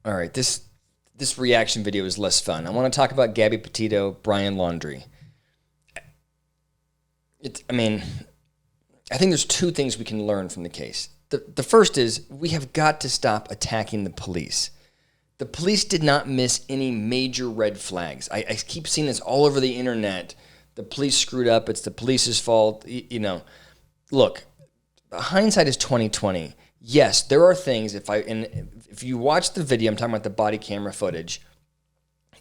All right, this reaction video is less fun. I want to talk about Gabby Petito, Brian Laundrie. I think there's two things we can learn from the case. The first is we have got to stop attacking the police. The police did not miss any major red flags. I keep seeing this all over the internet. The police screwed up. It's the police's fault. Look, hindsight is 20/20. Yes, there are things. If you watch the video, I'm talking about the body camera footage.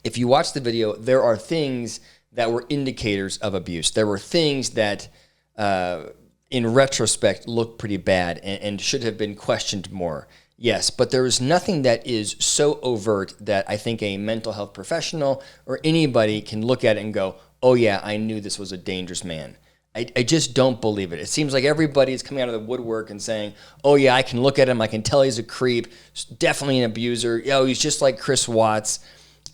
If you watch the video, there are things that were indicators of abuse. There were things that, in retrospect, look pretty bad and should have been questioned more. Yes, but there is nothing that is so overt that I think a mental health professional or anybody can look at it and go, oh yeah, I knew this was a dangerous man. I just don't believe it. It seems like everybody is coming out of the woodwork and saying, oh yeah, I can look at him, I can tell he's a creep, definitely an abuser, he's just like Chris Watts.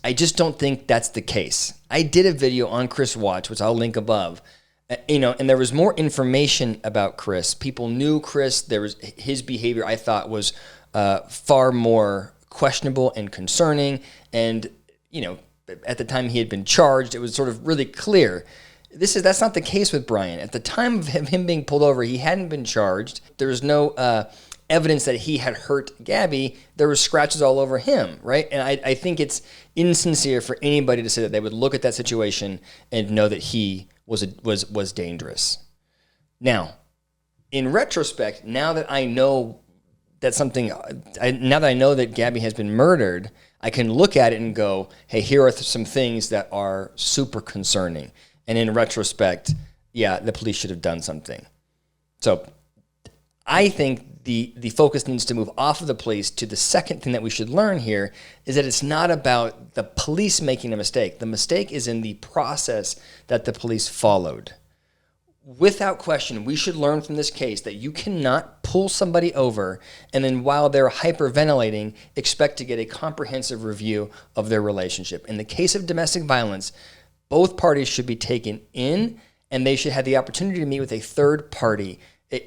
I just don't think that's the case. I did a video on Chris Watts, which I'll link above, and there was more information about Chris. People knew Chris. His behavior, I thought, was far more questionable and concerning. And, at the time he had been charged, it was sort of really clear. That's not the case with Brian. At the time of him being pulled over, he hadn't been charged. There was no evidence that he had hurt Gabby. There were scratches all over him, right? And I think it's insincere for anybody to say that they would look at that situation and know that he was dangerous. Now, in retrospect, now that I know that Gabby has been murdered, I can look at it and go, hey, here are some things that are super concerning. And in retrospect, yeah, the police should have done something. So I think the focus needs to move off of the police to the second thing that we should learn here is that it's not about the police making a mistake. The mistake is in the process that the police followed. Without question, we should learn from this case that you cannot pull somebody over and then while they're hyperventilating, expect to get a comprehensive review of their relationship. In the case of domestic violence, both parties should be taken in and they should have the opportunity to meet with a third party,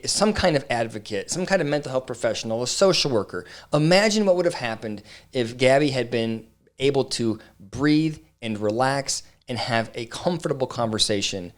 some kind of advocate, some kind of mental health professional, a social worker. Imagine what would have happened if Gabby had been able to breathe and relax and have a comfortable conversation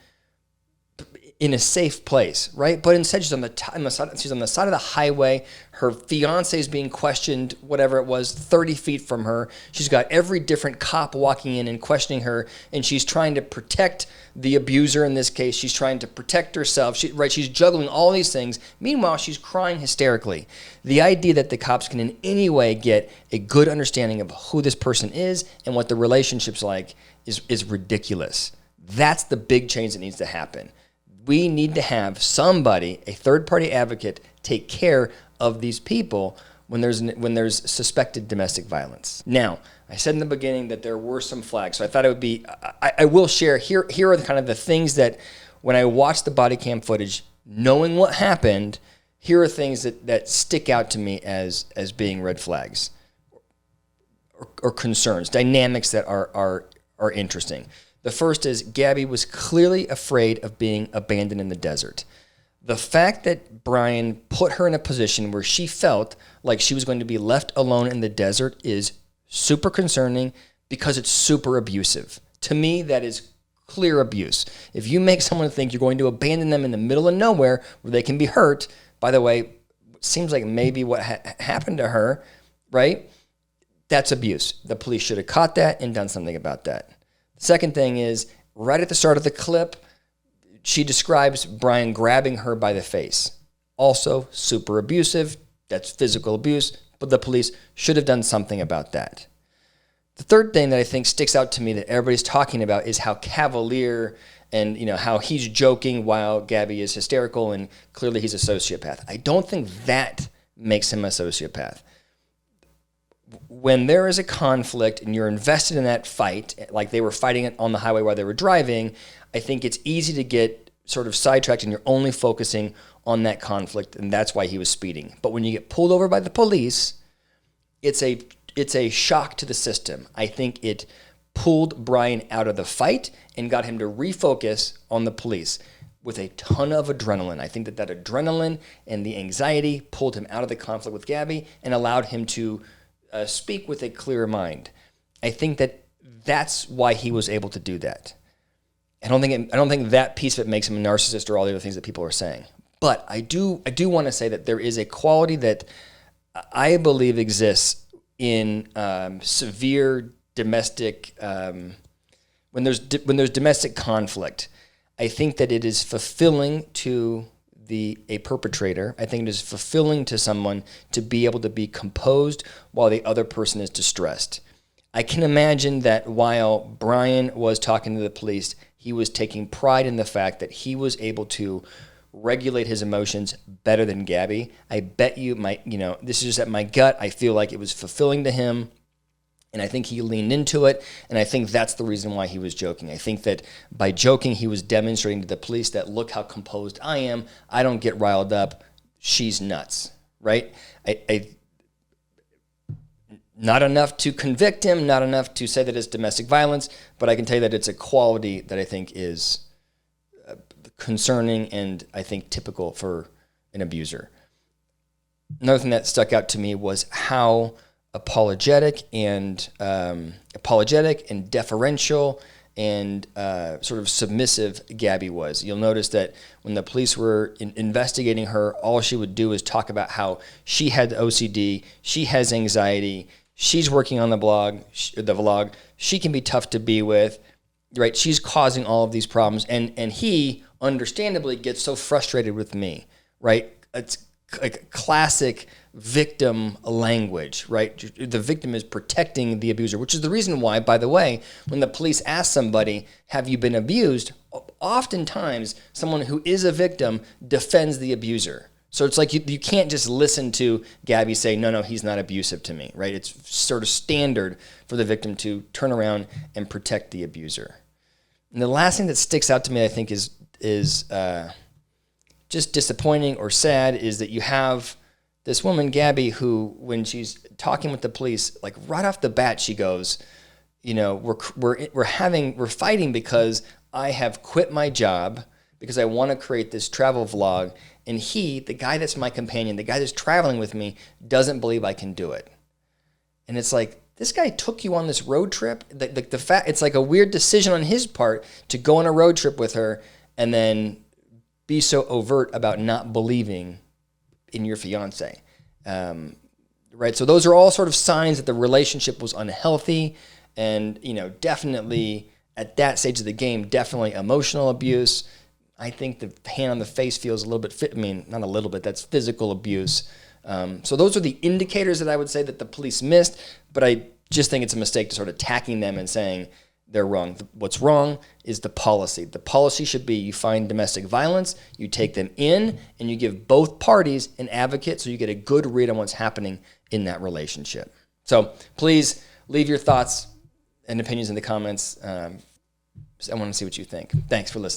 in a safe place, right? But instead, she's on the side of the highway. Her fiance is being questioned, whatever it was, 30 feet from her. She's got every different cop walking in and questioning her, and she's trying to protect the abuser in this case. She's trying to protect herself. She's juggling all these things. Meanwhile, she's crying hysterically. The idea that the cops can in any way get a good understanding of who this person is and what the relationship's like is ridiculous. That's the big change that needs to happen. We need to have somebody, a third-party advocate, take care of these people when there's suspected domestic violence. Now, I said in the beginning that there were some flags, so I thought it would be, I will share, here are kind of the things that when I watched the body cam footage, knowing what happened, here are things that stick out to me as being red flags or concerns, dynamics that are interesting. The first is Gabby was clearly afraid of being abandoned in the desert. The fact that Brian put her in a position where she felt like she was going to be left alone in the desert is super concerning because it's super abusive. To me, that is clear abuse. If you make someone think you're going to abandon them in the middle of nowhere where they can be hurt, by the way, it seems like maybe what happened to her, right? That's abuse. The police should have caught that and done something about that. The second thing is, right at the start of the clip, she describes Brian grabbing her by the face. Also super abusive. That's physical abuse, but the police should have done something about that. The third thing that I think sticks out to me that everybody's talking about is how cavalier and how he's joking while Gabby is hysterical and clearly he's a sociopath. I don't think that makes him a sociopath. When there is a conflict and you're invested in that fight, like they were fighting it on the highway while they were driving, I think it's easy to get sort of sidetracked and you're only focusing on that conflict, and that's why he was speeding. But when you get pulled over by the police, it's a shock to the system. I think it pulled Brian out of the fight and got him to refocus on the police with a ton of adrenaline. I think that adrenaline and the anxiety pulled him out of the conflict with Gabby and allowed him to speak with a clear mind. I think that that's why he was able to do that. I don't think that piece of it makes him a narcissist or all the other things that people are saying. But I do want to say that there is a quality that I believe exists in severe domestic when there's domestic conflict. I think that it is fulfilling to a perpetrator. I think it is fulfilling to someone to be able to be composed while the other person is distressed. I can imagine that while Brian was talking to the police, he was taking pride in the fact that he was able to regulate his emotions better than Gabby. I bet you this is just at my gut. I feel like it was fulfilling to him. And I think he leaned into it, and I think that's the reason why he was joking. I think that by joking, he was demonstrating to the police that, look how composed I am. I don't get riled up. She's nuts, right? Not enough to convict him, not enough to say that it's domestic violence, but I can tell you that it's a quality that I think is concerning and I think typical for an abuser. Another thing that stuck out to me was how apologetic and deferential and sort of submissive Gabby was. You'll notice that when the police were investigating her, all she would do is talk about how she had OCD, she has anxiety, she's working on the vlog, she can be tough to be with, right? She's causing all of these problems, and he understandably gets so frustrated with me, right? It's like classic victim language, right? The victim is protecting the abuser, which is the reason why, by the way, when the police ask somebody, have you been abused? Oftentimes, someone who is a victim defends the abuser. So it's like you can't just listen to Gabby say, no, he's not abusive to me, right? It's sort of standard for the victim to turn around and protect the abuser. And the last thing that sticks out to me, I think, is just disappointing or sad, is that you have this woman, Gabby, who, when she's talking with the police, like right off the bat, she goes, we're fighting because I have quit my job because I want to create this travel vlog, and the guy that's my companion, the guy that's traveling with me, doesn't believe I can do it. And it's like, this guy took you on this road trip. It's like a weird decision on his part to go on a road trip with her and then be so overt about not believing in your fiance, right? So those are all sort of signs that the relationship was unhealthy, and definitely at that stage of the game, definitely emotional abuse. I think the hand on the face feels a little bit not a little bit. That's physical abuse. So those are the indicators that I would say that the police missed, but I just think it's a mistake to start attacking them and saying they're wrong. What's wrong is the policy. The policy should be, you find domestic violence, you take them in, and you give both parties an advocate so you get a good read on what's happening in that relationship. So please leave your thoughts and opinions in the comments. I want to see what you think. Thanks for listening.